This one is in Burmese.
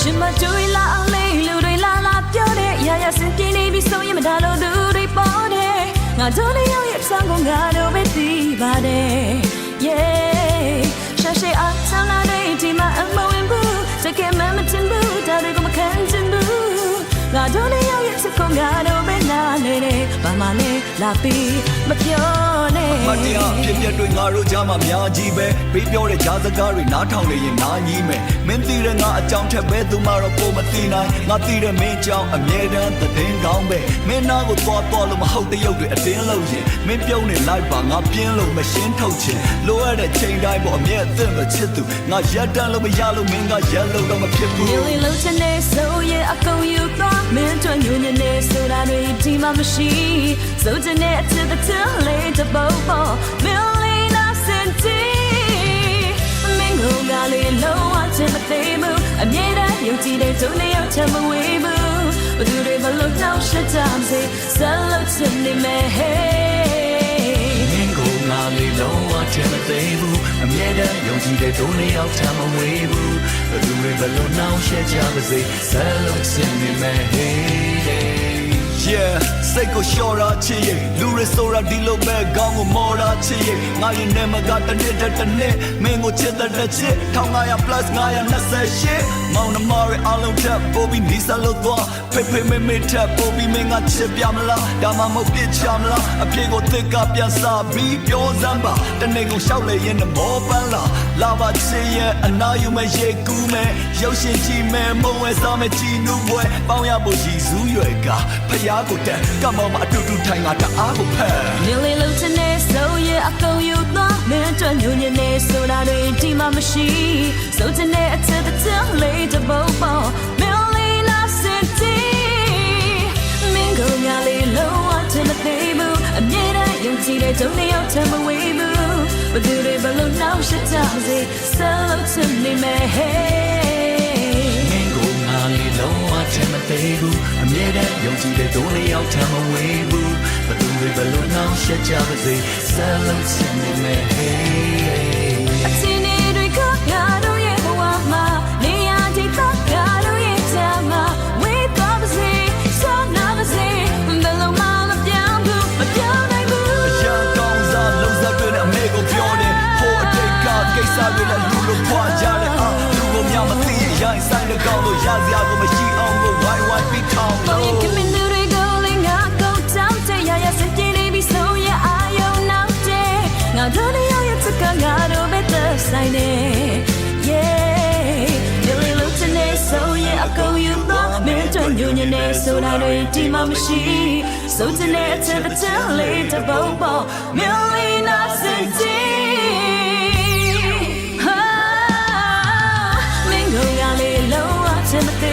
ရှင်မတွေ့လာအောင်လေးလူတွေလာပြောတဲ့ရရစင်ပြင်းနေပြီဆိုရင်မဒါလို့သူတွေပေါ်တယ်ငါတို့လေးရောက်ရဲ့အဆောင်ကငါတို့ပဲသိပါတယ် yeah ရှာရှေအားချမ်းလာတဲ့ဒီမှာအမဝင်ဘူးစကဲမမတင်ဘူးဒါတွေကမခံချင်ဘူးငါတို့လေးရောက်ရဲ့စကုံငါတို့ပဲနားနေတယ်ဘာမှလည်းလာပြီးမပြောနဲ့မတရားဖြစ်ပြတွေငါတို့ကြားမှာများကြီးပဲပေးပြောတဲ့ကြားစကားတွေနားထောင်နေရင်နားကြီးမယ်မင်းသိတဲ့ငါအကြောင်းထက်ပဲသူမှတော့ကိုမသိနိုင်ငါသိတဲ့မင်းကြောင့်အမြဲတမ်းသတင်းကောင်းပဲမင်းနာကိုသွားလို့မဟုတ်တဲ့ရုပ်တွေအတင်းလို့ရင်မင်းပြုံးနေလိုက်ပါငါပြင်းလို့မရှင်းထုတ်ချင်လိုရတဲ့ချိန်တိုင်းပေါ်အမြဲအသင့်မချစ်သူငါရက်တန်းလို့မရလို့မင်းကရက်လို့တော့မဖြစ်ဘူး Really low to ne so yeah I go you thought မင်းတို့ညနေနေဆိုတာတွေဒီမှာမရှိဆိုတဲ့နဲ့အစ်တဲ့ later bobo Milena Senti မင်းကငါလေးလုံးဝချင်မသိဘူးအမြဲတမ်းယုံကြည်တဲ့သူနဲ့ရောက်ချင်မဝေးဘူးဘယ်သူတွေမလို့တောင်းရှက်ကြမစေဆက်လို့ချင်နေမယ် မင်းကငါလေးလုံးဝချင်မသိဘူးအမြဲတမ်းယုံကြည်တဲ့သူနဲ့ရောက်ချင်မဝေးဘူးဘယ်သူတွေမလို့တောင်းရှက်ကြမစေဆက်လို့ချင်နေမယ် Yeah စိတ်ကိုလျှော်တာချစ်ရဲ့လူတွေဆိုတာဒီလိုပဲကောင်းကိုမော်တာချစ်ရဲ့ငါရင်နဲ့မကတနေ့တစ်နေ့မင်းကိုချစ်တဲ့ချစ်1500 plus 928မောင်နှမရဲ့အလုံးထပ်ပို့ပြီးနီးစပ်လို့သွားဖေမေထပ်ပို့ပြီးမင်းကချစ်ပြမလားဒါမှမဟုတ်ပြစ်ချမလားအပြေကိုသစ်ကပြန်စားပြီးပြောစမ်းပါတနေ့ကိုရှောက်လေရင်မောပန်းလာပါချစ်ရဲ့အနာယူမဲ့ရေကူးမဲ့ရုပ်ရှင်ကြည့်မဲ့မုံဝဲစားမဲ့ကြည်နူးပွဲပေါင်းရဖို့ရည်စူးရွယ်ကဖျားကိုတန်ကမောင်မအတူတူထိုင်ငါတအားကိုဖက် Nearly low to ne so yeah I go you thought မင်းတို့ညနေနေဆိုတာတွေဒီမှာမရှိဆိုတဲ့နဲ့အစ်တဲ့ later bobo Milena City မင်းကငါလေးလုံးဝချင်မသိဘူးအမြဲတမ်းယုံကြည်တဲ့သူနဲ့ရောက်ချင်မဝေးဘူးဘယ်သူတွေဘလို့နှောက်ရှက်ကြစေဆက်လို့ချင်နေမယ်မင်းကငါလေးလုံးဝချင်မသိဘူးအမြဲတမ်းယုံကြည်တဲ့သူနဲ့ရောက်ချင်မဝေးဘူးဘယ်သူတွေဘလို့နှောက်ရှက်ကြစေဆက်လို့ချင်နေမယ်အချင်းတွေကငါတို့ရဲ့ဘဝမှာနေရာချိန်ကငါတို့ရဲ့ချမ်းမှာဝေးသွားပါစေဆောင်းနာပါစေဘယ်လိုမှမပြောင်းဘူးမပြောင်းနိုင်ဘူးအရာကောင်းစားလုံးစားတွေနဲ့အမေကိုပြောတယ်ဟိုအတိတ်ကကိစ္စတွေနဲ့လူလိုဖွာကြတယ်လူကိုများမသိရင်ရိုင်းဆိုင်တဲ့ကောင်းလို့ရစရာကိုမရှိအောင်ကိုဝိုင်းဝိုင်းပြီးထောင်းလို့ Give me the go ling I go down to ya ya sit in be so ya I own now day ငါတို့နဲ့ရောက်တဲ့ကငါတို့ပဲသက်ဆိုင်နေ Yeah Really look to ne so yeah I go you thought မင်းတို့ညနေနေဆိုတာတွေဒီမှာမရှိဆိုတဲ့နဲ့အစ်တဲ့ later bobo Milena Cityမင်းကငါလေးလုံးဝချင်မသိ